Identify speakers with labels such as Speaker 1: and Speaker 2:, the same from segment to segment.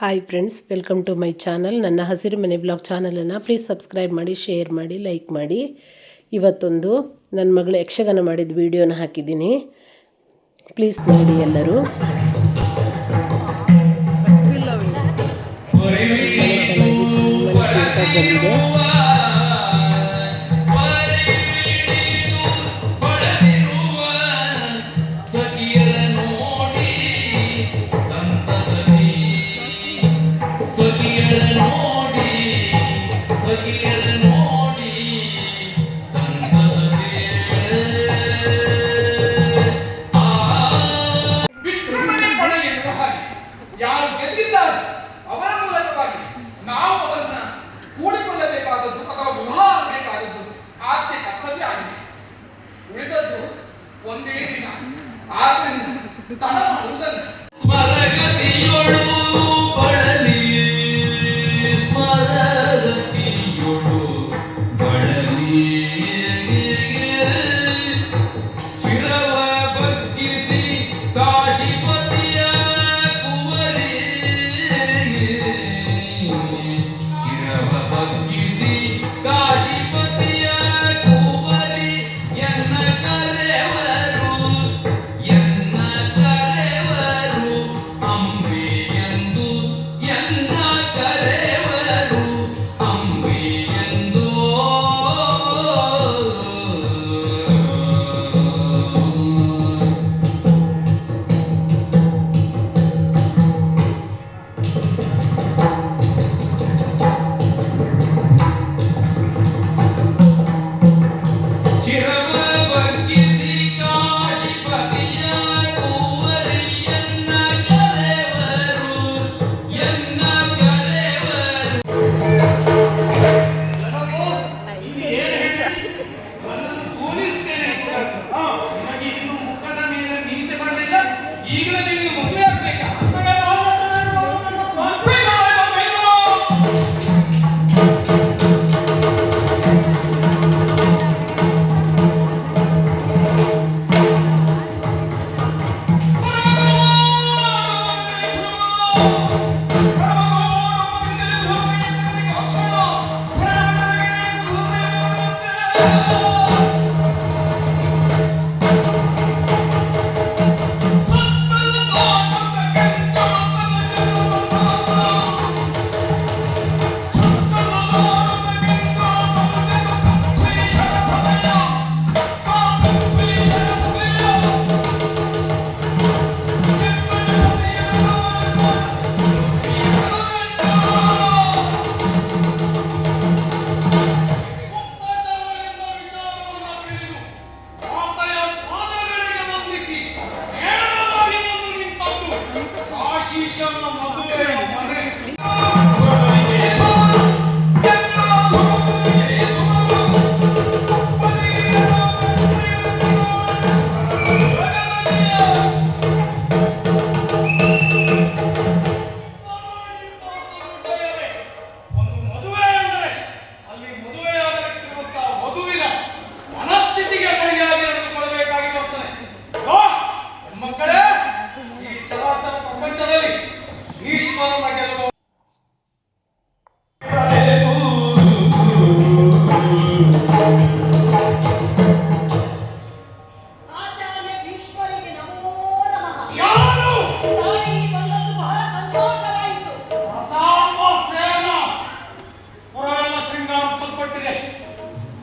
Speaker 1: Hi friends, welcome to my channel. ನನ್ನ ಹಸಿರು ಮನೆ ಬ್ಲಾಗ್ ಚಾನಲನ್ನು ಪ್ಲೀಸ್ ಸಬ್ಸ್ಕ್ರೈಬ್ ಮಾಡಿ, ಶೇರ್ ಮಾಡಿ, ಲೈಕ್ ಮಾಡಿ. ಇವತ್ತೊಂದು ನನ್ನ ಮಗಳು ಯಕ್ಷಗಾನ ಮಾಡಿದ ವಿಡಿಯೋನ ಹಾಕಿದ್ದೀನಿ. ಪ್ಲೀಸ್ ನೋಡಿ ಎಲ್ಲರೂ. ಚೆನ್ನಾಗಿ ಬಂದಿದೆ.
Speaker 2: ಯಾರು ಗೆದ್ದಿದ್ದಾರೆ ಅವರ ಮೂಲಕವಾಗಿ ನಾವು ಅವರನ್ನ ಕೂಡಿಕೊಳ್ಳಬೇಕಾದದ್ದು ಅಥವಾ ವಿವಾಹ ಆಗಬೇಕಾದದ್ದು ಆದ್ಯ ಕರ್ತವ್ಯ ಆಗಿದೆ. ಉಳಿದದ್ದು ಒಂದೇ ದಿನ, ಆದ್ರಿಂದ ತಡ ಮಾಡುವುದಲ್ಲ.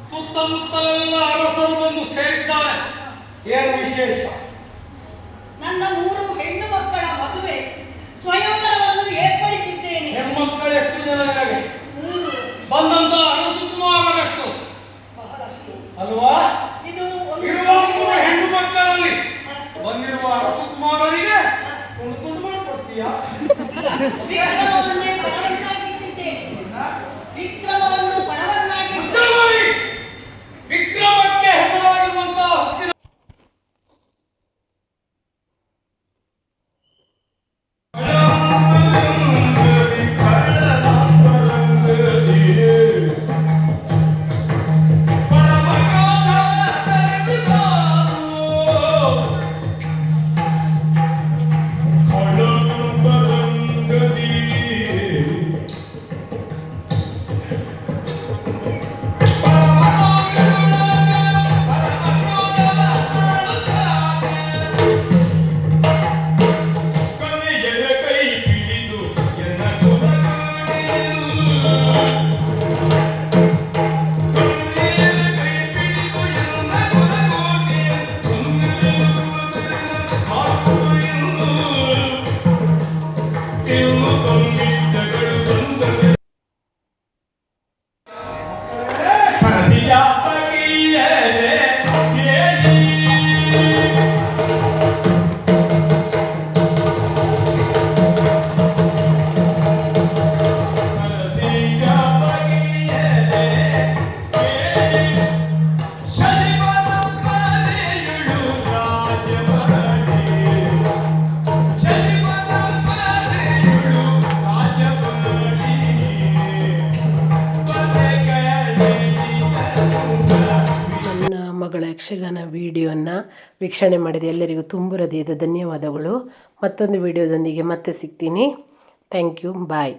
Speaker 3: ಸುತ್ತಮುತ್ತಲೆಲ್ಲ ಅರಸರು ಬಂದು ಸೇರಿದ್ದಾರೆ. ಏನು ವಿಶೇಷ?
Speaker 4: ನನ್ನ 3 ಹೆಣ್ಣು ಮಕ್ಕಳ ಮದುವೆ ಸ್ವಯಂವರವನ್ನು ಏರ್ಪಡಿಸಿದ್ದೇನೆ.
Speaker 3: ಹೆಣ್ಮಕ್ಕಳು ಎಷ್ಟು ಜನ ನಿನಗೆ? ಬಂದಂತ ಅರಸುಕುಮಾರರಷ್ಟು ಅಲ್ವಾ? ಇರುವ 3 ಹೆಣ್ಣು ಮಕ್ಕಳಲ್ಲಿ ಬಂದಿರುವ ಅರಸುಕುಮಾರರಿಗೆ ತುಂಡು ಮಾಡಿಕೊಡ್ತೀಯಾ?
Speaker 4: ವಿಕ್ರಮವನ್ನು ಬಡವನ್ನಾಗಿ
Speaker 3: ವಿಕ್ರಮಕ್ಕೆ ಹೆಸರಾಗಿರುವಂತಹ
Speaker 1: ನನ್ನ ಮಗಳ ಯಕ್ಷಗಾನ ವಿಡಿಯೋನ ವೀಕ್ಷಣೆ ಮಾಡಿದ ಎಲ್ಲರಿಗೂ ತುಂಬ ಹೃದಯದ ಧನ್ಯವಾದಗಳು. ಮತ್ತೊಂದು ವಿಡಿಯೋದೊಂದಿಗೆ ಮತ್ತೆ ಸಿಗ್ತೀನಿ. Thank you. ಬಾಯ್.